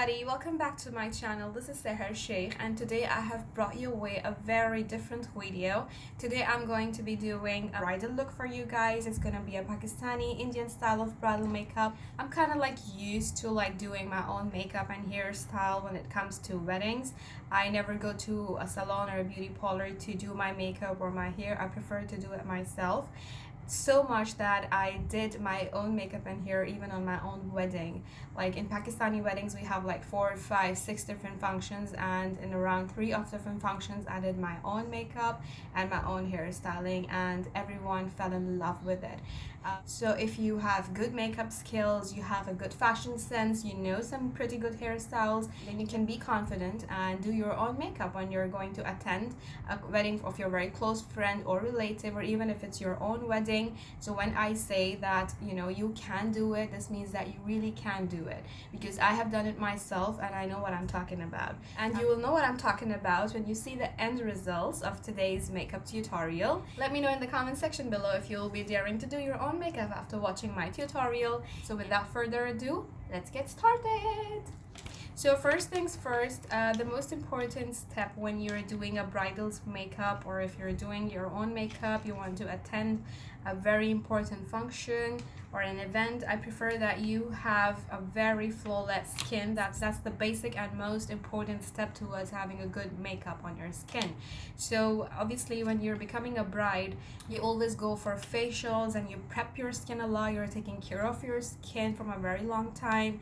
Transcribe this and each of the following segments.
everybody, welcome back to my channel. This is Seher Sheikh and today I have brought you away a very different video. Today I'm going to be doing a bridal look for you guys. It's gonna be a Pakistani Indian style of bridal makeup. I'm kind of like used to like doing my own makeup and hairstyle when it comes to weddings. I never go to a salon or a beauty parlor to do my makeup or my hair. I prefer to do it myself. So much that I did my own makeup and hair even on my own wedding. Like in Pakistani weddings we have like 4, 5, 6 different functions, and in around 3 of different functions I did my own makeup and my own hairstyling, and everyone fell in love with it. So if you have good makeup skills, you have a good fashion sense, you know some pretty good hairstyles, then you can be confident and do your own makeup when you're going to attend a wedding of your very close friend or relative, or even if it's your own wedding. So when I say that, you know, you can do it, this means that you really can do it, because I have done it myself and I know what I'm talking about. And you will know what I'm talking about when you see the end results of today's makeup tutorial. Let me know in the comment section below if you'll be daring to do your own makeup after watching my tutorial. So without further ado, let's get started. So first things first, the most important step when you're doing a bridal's makeup, or if you're doing your own makeup, you want to attend a very important function or an event, I prefer that you have a very flawless skin. That's the basic and most important step towards having a good makeup on your skin. So obviously when you're becoming a bride, you always go for facials and you prep your skin a lot. You're taking care of your skin from a very long time.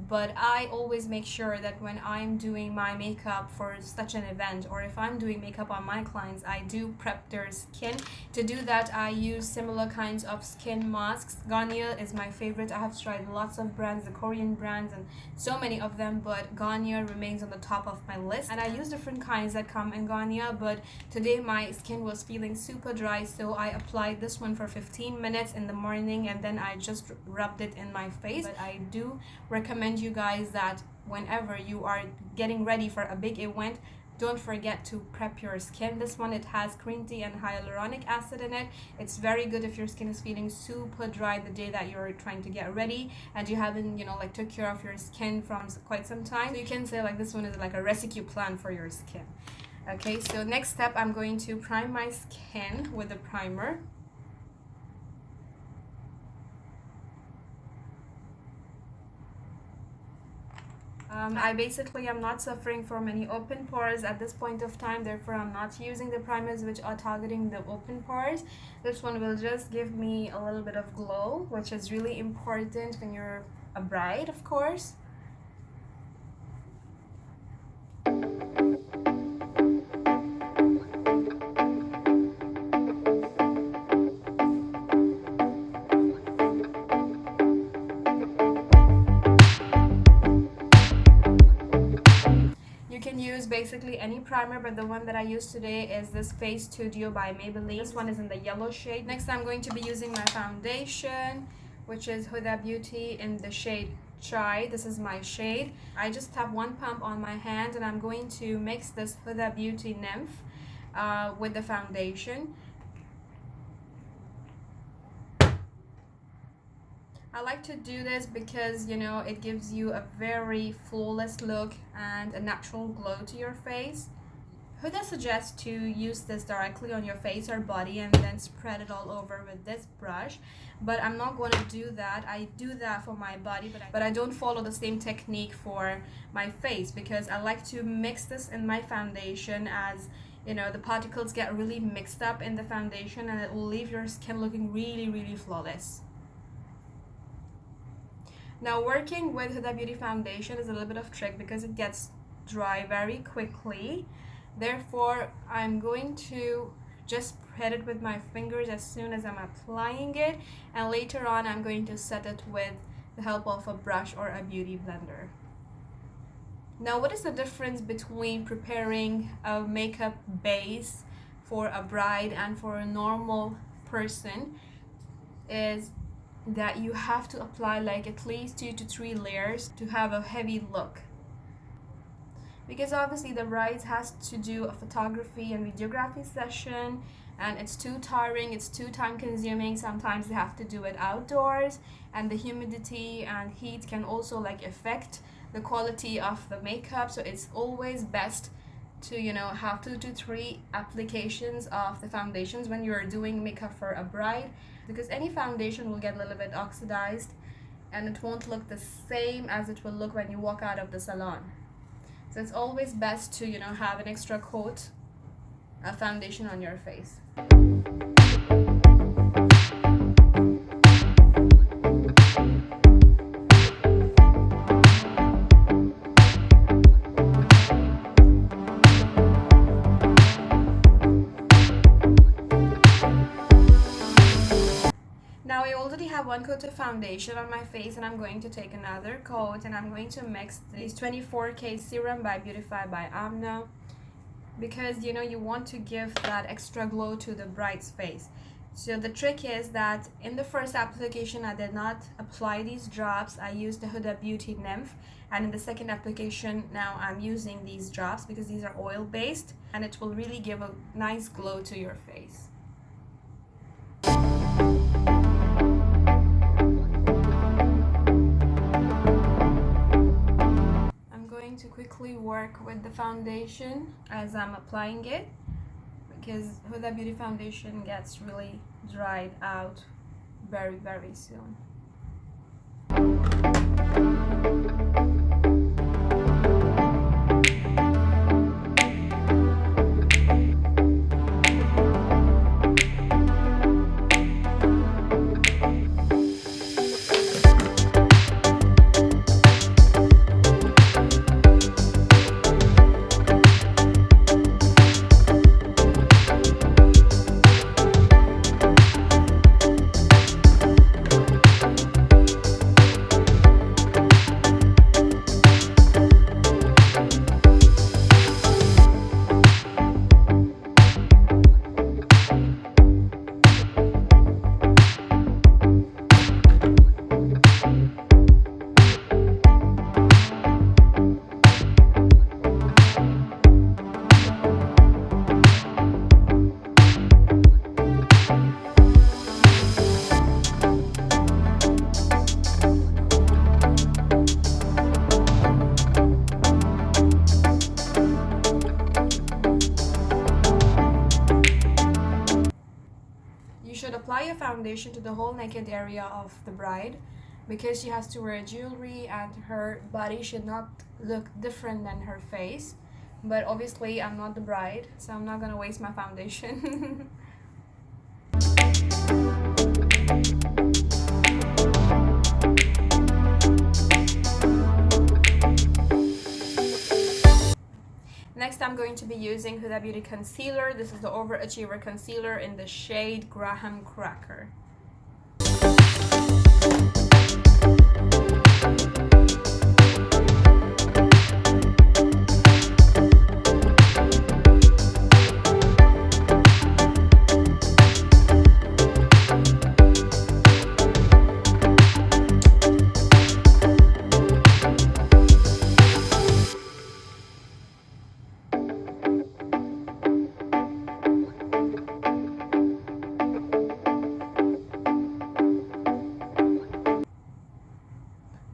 But I always make sure that when I'm doing my makeup for such an event, or if I'm doing makeup on my clients, I do prep their skin. To do that, I use similar kinds of skin masks. Garnier is my favorite. I have tried lots of brands, the Korean brands, and so many of them, but Garnier remains on the top of my list. And I use different kinds that come in Garnier, but today my skin was feeling super dry, so I applied this one for 15 minutes in the morning and then I just rubbed it in my face. But I do recommend you guys that whenever you are getting ready for a big event, don't forget to prep your skin. This one, it has green tea and hyaluronic acid in it. It's very good if your skin is feeling super dry the day that you're trying to get ready and you haven't, you know, like took care of your skin from quite some time. So you can say like this one is like a rescue plan for your skin. Okay, so next step, I'm going to prime my skin with a primer. I basically am not suffering from any open pores at this point of time, therefore I'm not using the primers which are targeting the open pores. This one will just give me a little bit of glow, which is really important when you're a bride, of course. You can use basically any primer, but the one that I use today is this Face Studio by Maybelline. This one is in the yellow shade. Next, I'm going to be using my foundation, which is Huda Beauty in the shade Chai. This is my shade. I just have one pump on my hand and I'm going to mix this Huda Beauty Nymph with the foundation. I like to do this because, you know, it gives you a very flawless look and a natural glow to your face. Huda suggests to use this directly on your face or body and then spread it all over with this brush, but I'm not going to do that. I do that for my body, but I don't follow the same technique for my face, because I like to mix this in my foundation, as you know, the particles get really mixed up in the foundation and it will leave your skin looking really flawless. Now, working with Huda Beauty foundation is a little bit of trick because it gets dry very quickly. Therefore, I'm going to just spread it with my fingers as soon as I'm applying it, and later on I'm going to set it with the help of a brush or a beauty blender. Now, what is the difference between preparing a makeup base for a bride and for a normal person is that you have to apply like at least 2 to 3 layers to have a heavy look. because obviously the bride has to do a photography and videography session, and it's too tiring, it's too time consuming. Sometimes they have to do it outdoors, and the humidity and heat can also like affect the quality of the makeup. So it's always best to, you know, have 2 to 3 applications of the foundations when you're doing makeup for a bride, because any foundation will get a little bit oxidized and it won't look the same as it will look when you walk out of the salon. So it's always best to, you know, have an extra coat of foundation on your face. Now I already have 1 coat of foundation on my face, and I'm going to take another coat and I'm going to mix this 24K serum by Beautify by Amna, because you know you want to give that extra glow to the bride's face. So the trick is that in the first application I did not apply these drops. I used the Huda Beauty Nymph, and in the second application now I'm using these drops because these are oil based and it will really give a nice glow to your face. To quickly work with the foundation as I'm applying it, because Huda Beauty foundation gets really dried out very soon. Apply a foundation to the whole naked area of the bride, because she has to wear jewelry and her body should not look different than her face. But obviously I'm not the bride, so I'm not gonna waste my foundation. Next, I'm going to be using Huda Beauty Concealer. This is the Overachiever Concealer in the shade Graham Cracker.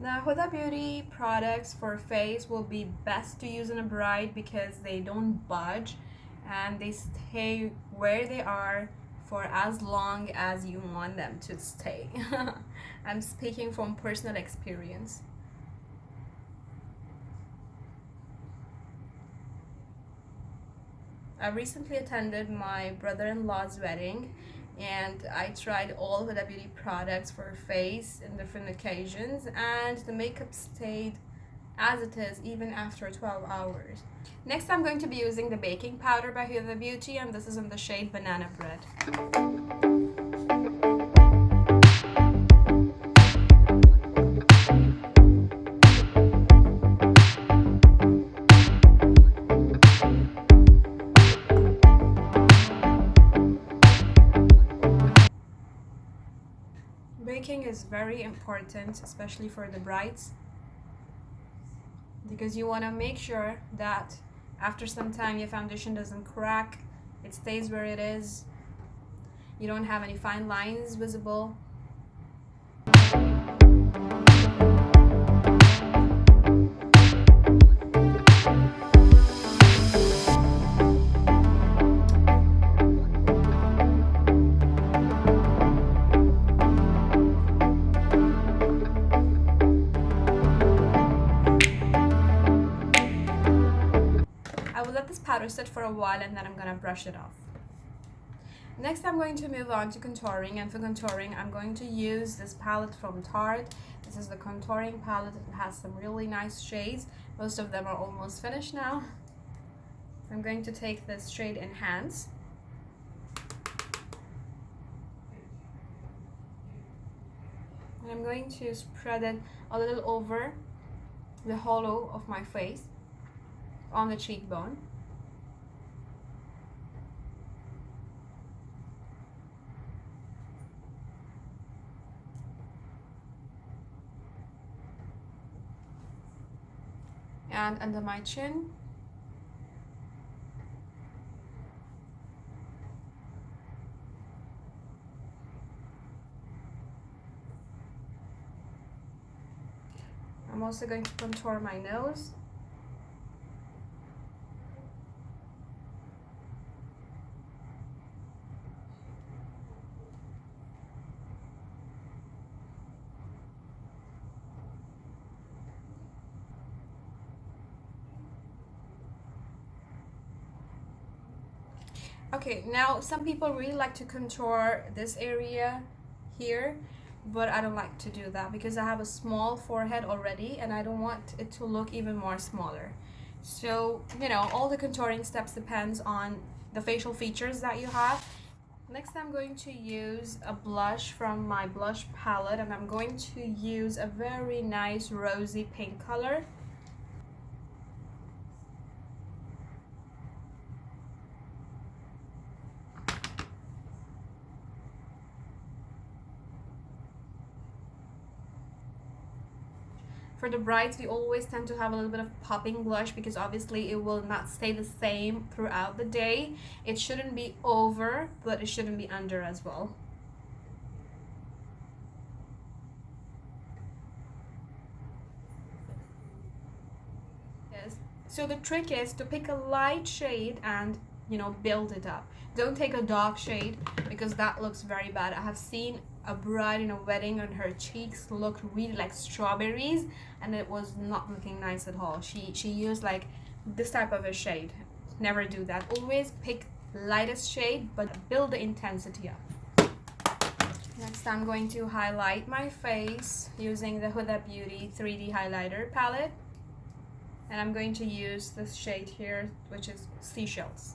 Now, Huda Beauty products for face will be best to use in a bride because they don't budge and they stay where they are for as long as you want them to stay. I'm speaking from personal experience. I recently attended my brother-in-law's wedding and I tried all Huda Beauty products for face in different occasions, and the makeup stayed as it is even after 12 hours. Next, I'm going to be using the baking powder by Huda Beauty, and this is in the shade Banana Bread. Baking is very important, especially for the brides. because you want to make sure that after some time your foundation doesn't crack, it stays where it is, you don't have any fine lines visible. I will let this powder sit for a while and then I'm gonna brush it off. Next, I'm going to move on to contouring, and for contouring, I'm going to use this palette from Tarte. This is the contouring palette. It has some really nice shades. Most of them are almost finished now. I'm going to take this shade Enhance. And I'm going to spread it a little over the hollow of my face, on the cheekbone. And under my chin. I'm also going to contour my nose. Okay, now some people really like to contour this area here, but I don't like to do that because I have a small forehead already and I don't want it to look even more smaller. So, you know, all the contouring steps depends on the facial features that you have. Next, I'm going to use a blush from my blush palette, and I'm going to use a very nice rosy pink color. For the brides, we always tend to have a little bit of popping blush because obviously it will not stay the same throughout the day. It shouldn't be over, but it shouldn't be under as well. Yes. So the trick is to pick a light shade and, you know, build it up. Don't take a dark shade because that looks very bad. I have seen a bride in a wedding and her cheeks looked really like strawberries and it was not looking nice at all. She used like this type of a shade. Never do that. Always pick lightest shade but build the intensity up. Next, I'm going to highlight my face using the Huda Beauty 3D highlighter palette, and I'm going to use this shade here, which is Seashells.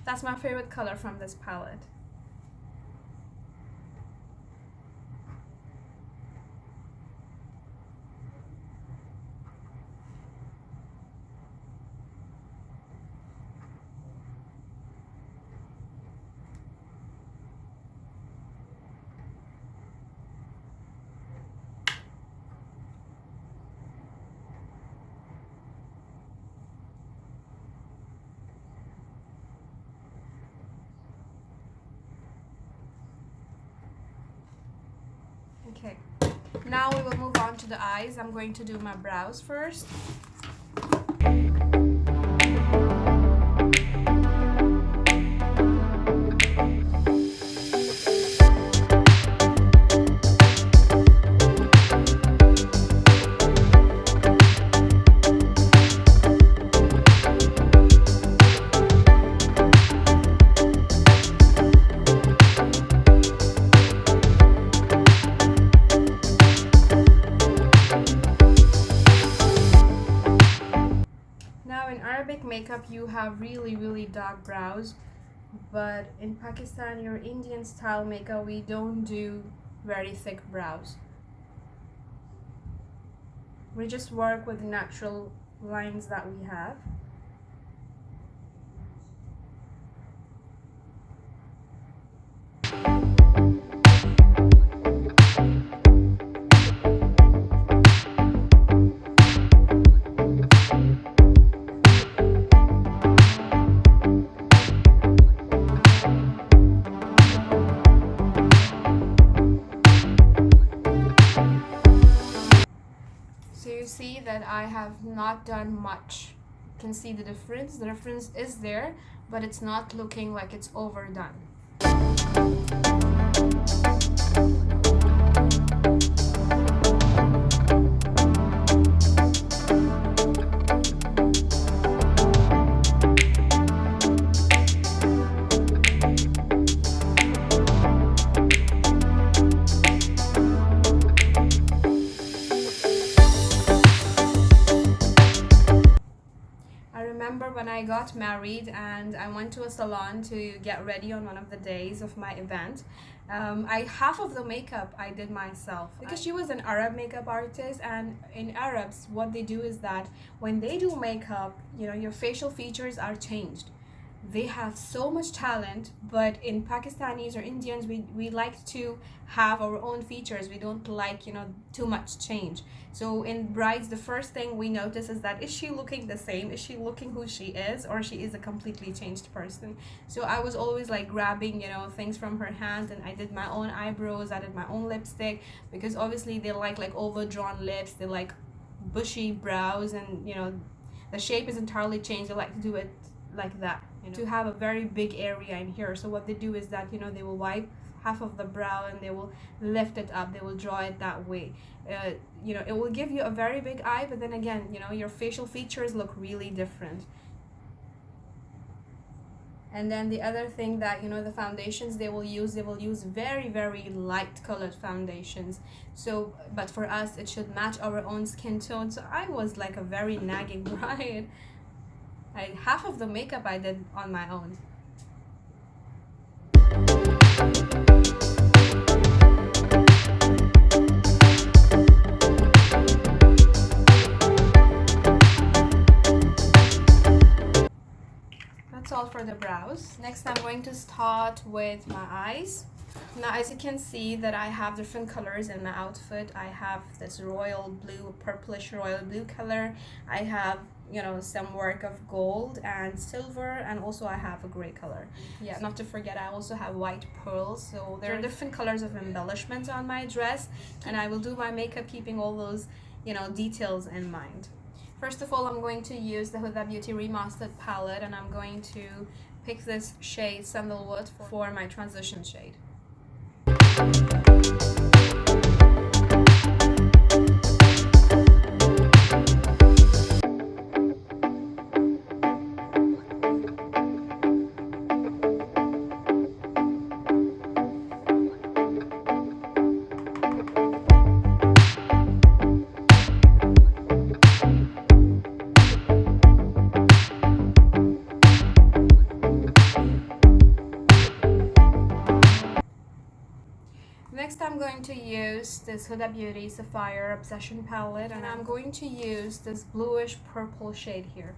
That's my favorite color from this palette. Okay, now we will move on to the eyes. I'm going to do my brows first. Makeup, you have really dark brows, but in Pakistani or Indian style makeup we don't do very thick brows. We just work with the natural lines that we have. you see that I have not done much. You can see the difference. The difference is there, but it's not looking like it's overdone. When I got married and I went to a salon to get ready on one of the days of my event, half of the makeup I did myself because she was an Arab makeup artist, and in Arabs what they do is that when they do makeup, you know, your facial features are changed. They have so much talent, but in Pakistanis or Indians, we like to have our own features. We don't like, you know, too much change. So in brides, the first thing we notice is that, is she looking the same? Is she looking who she is, or she is a completely changed person? So I was always like grabbing, you know, things from her hand, and I did my own eyebrows, I did my own lipstick, because obviously they like overdrawn lips, they like bushy brows, and you know, the shape is entirely changed. They like to do it like that, you know, to have a very big area in here. So what they do is that, you know, they will wipe half of the brow and they will lift it up, they will draw it that way. You know, it will give you a very big eye, but then again, you know, your facial features look really different. And then the other thing that, you know, the foundations they will use very, very light colored foundations. So, but for us, it should match our own skin tone. So I was like a very nagging bride. Half of the makeup I did on my own. That's all for the brows. Next, I'm going to start with my eyes. Now, as you can see that I have different colors in my outfit. I have this royal blue, purplish royal blue color. I have, you know, some work of gold and silver, and also I have a gray color. Yeah, not to forget, I also have white pearls. So there are different colors of embellishments on my dress, and I will do my makeup keeping all those, you know, details in mind. First of all, I'm going to use the Huda Beauty Remastered palette, and I'm going to pick this shade Sandalwood for my transition shade. Next, I'm going to use this Huda Beauty Sapphire Obsession palette, and I'm going to use this bluish purple shade here.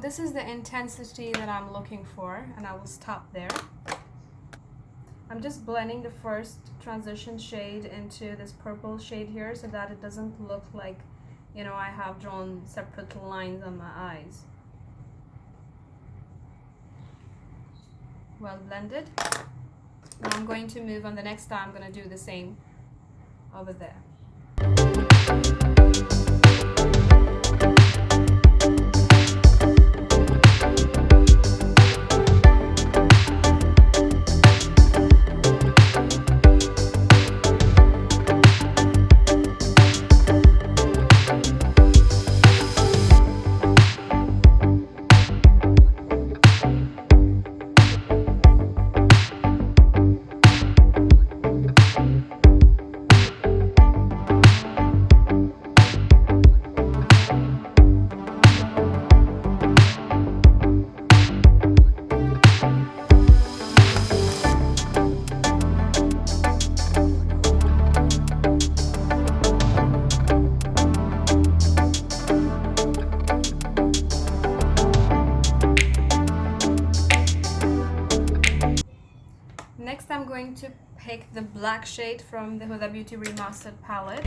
This is the intensity that I'm looking for, and I will stop there. I'm just blending the first transition shade into this purple shade here so that it doesn't look like, you know, I have drawn separate lines on my eyes. Well blended. Now I'm going to move on. The next time I'm going to do the same over there. Next, I'm going to pick the black shade from the Huda Beauty Remastered palette.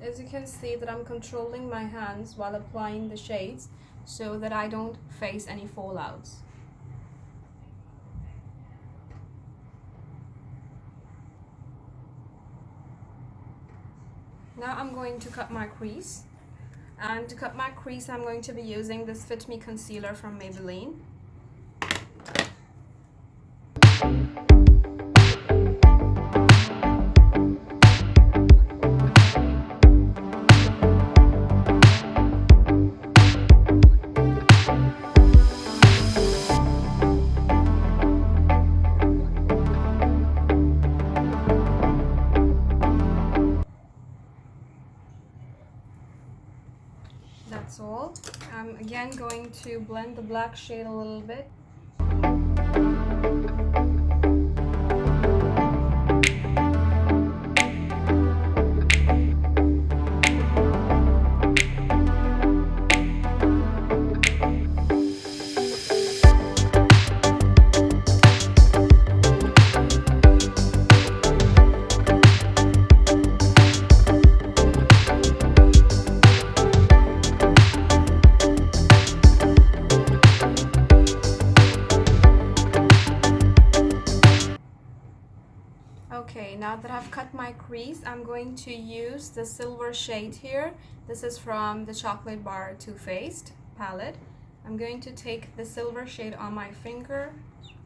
As you can see that I'm controlling my hands while applying the shades so that I don't face any fallouts. Now I'm going to cut my crease. And to cut my crease, I'm going to be using this Fit Me concealer from Maybelline. That's all. I'm again going to blend the black shade a little bit. Okay, now that I've cut my crease, I'm going to use the silver shade here. This is from the Chocolate Bar Too Faced palette. I'm going to take the silver shade on my finger.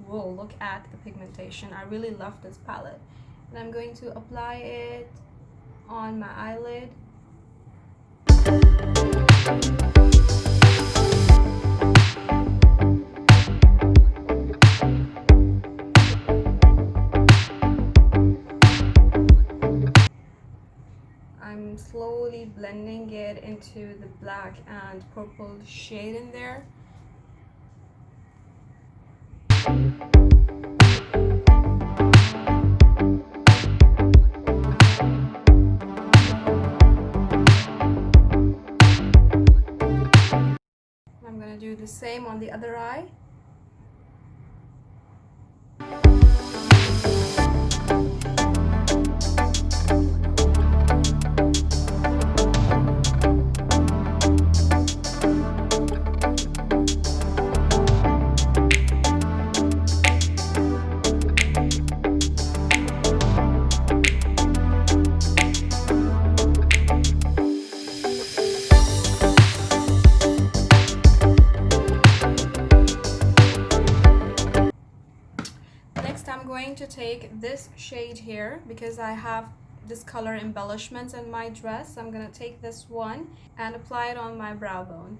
Whoa, look at the pigmentation. I really love this palette. And I'm going to apply it on my eyelid. I'm slowly blending it into the black and purple shade in there. I'm gonna do the same on the other eye. I'm going to take this shade here because I have this color embellishments in my dress. I'm going to take this one and apply it on my brow bone.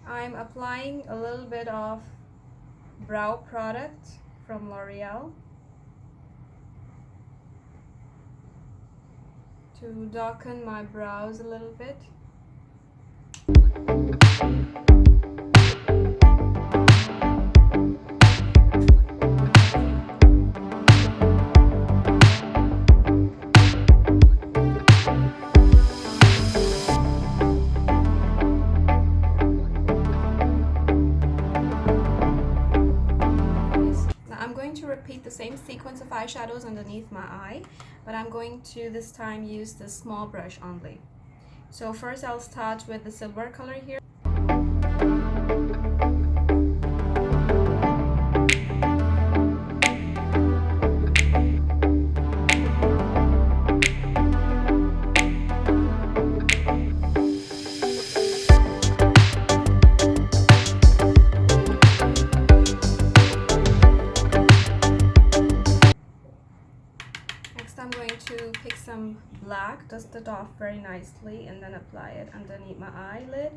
I'm applying a little bit of brow product from L'Oreal to darken my brows a little bit. I'm going to repeat the same sequence of eyeshadows underneath my eye, but I'm going to this time use the small brush only. So first I'll start with the silver color here. I'm going to pick some black, dust it off very nicely, and then apply it underneath my eyelid.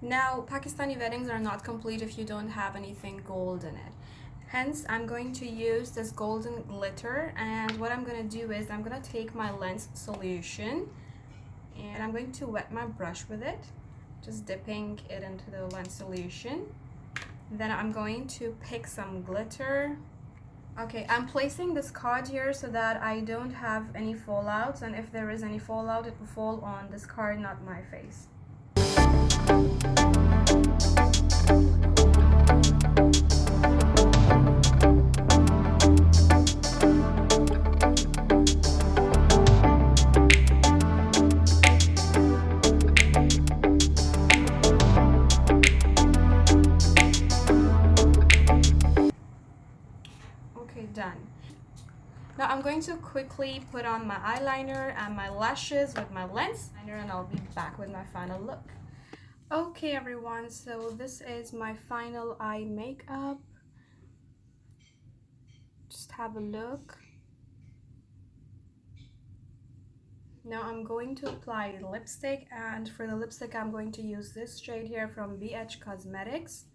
Now, Pakistani weddings are not complete if you don't have anything gold in it. Hence, I'm going to use this golden glitter, and what I'm going to do is I'm going to take my lens solution and I'm going to wet my brush with it, just dipping it into the lens solution. Then I'm going to pick some glitter. Okay, I'm placing this card here so that I don't have any fallouts, and if there is any fallout, it will fall on this card, not my face. Okay, done. Now I'm going to quickly put on my eyeliner and my lashes with my lens liner, and I'll be back with my final look. Okay everyone, so this is my final eye makeup. Just have a look. Now I'm going to apply lipstick, and for the lipstick I'm going to use this shade here from BH Cosmetics.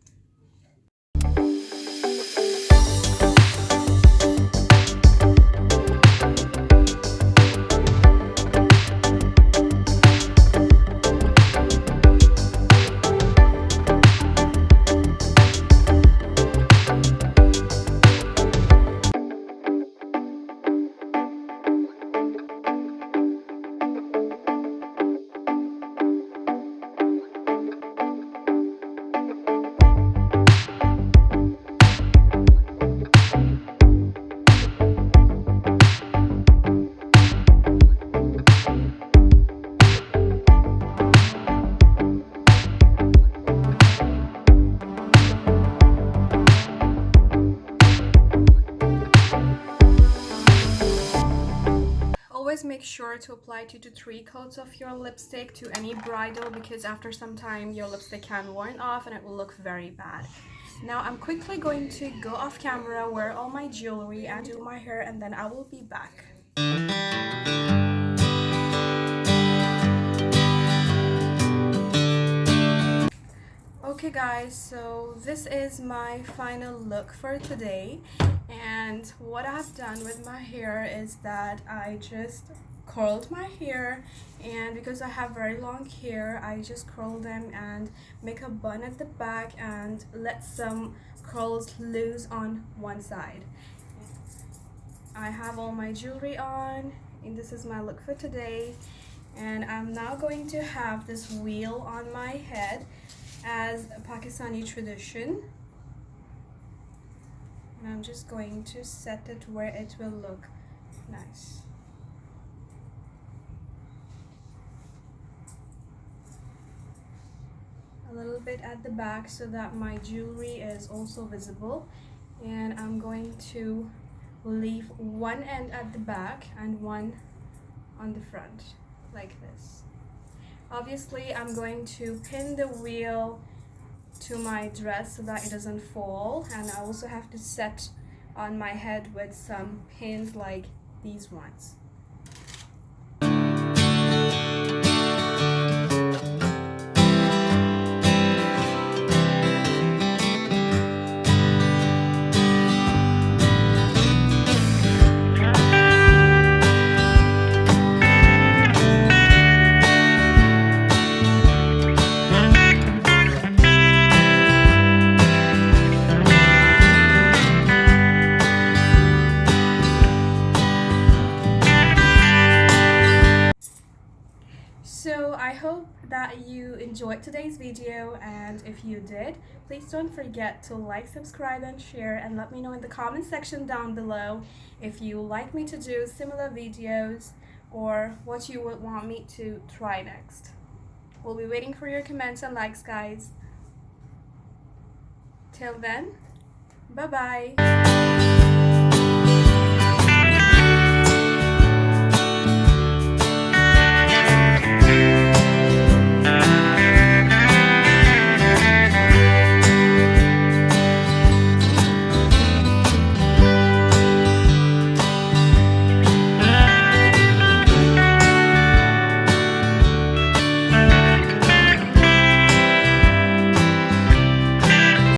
Always make sure to apply 2 to 3 coats of your lipstick to any bridal, because after some time your lipstick can worn off and it will look very bad. Now I'm quickly going to go off camera, wear all my jewelry and do my hair, and then I will be back. Okay guys, so this is my final look for today, and what I've done with my hair is that I just curled my hair, and because I have very long hair I just curl them and make a bun at the back and let some curls loose on one side. I have all my jewelry on, and this is my look for today, and I'm now going to have this wheel on my head as a Pakistani tradition, and I'm just going to set it where it will look nice. A little bit at the back so that my jewelry is also visible, and I'm going to leave one end at the back and one on the front like this. Obviously I'm going to pin the wheel to my dress so that it doesn't fall, and I also have to set on my head with some pins like these ones. enjoyed today's video, and if you did, please don't forget to like, subscribe, and share, and let me know in the comment section down below if you like me to do similar videos or what you would want me to try next. We'll be waiting for your comments and likes, guys. Till then, bye bye.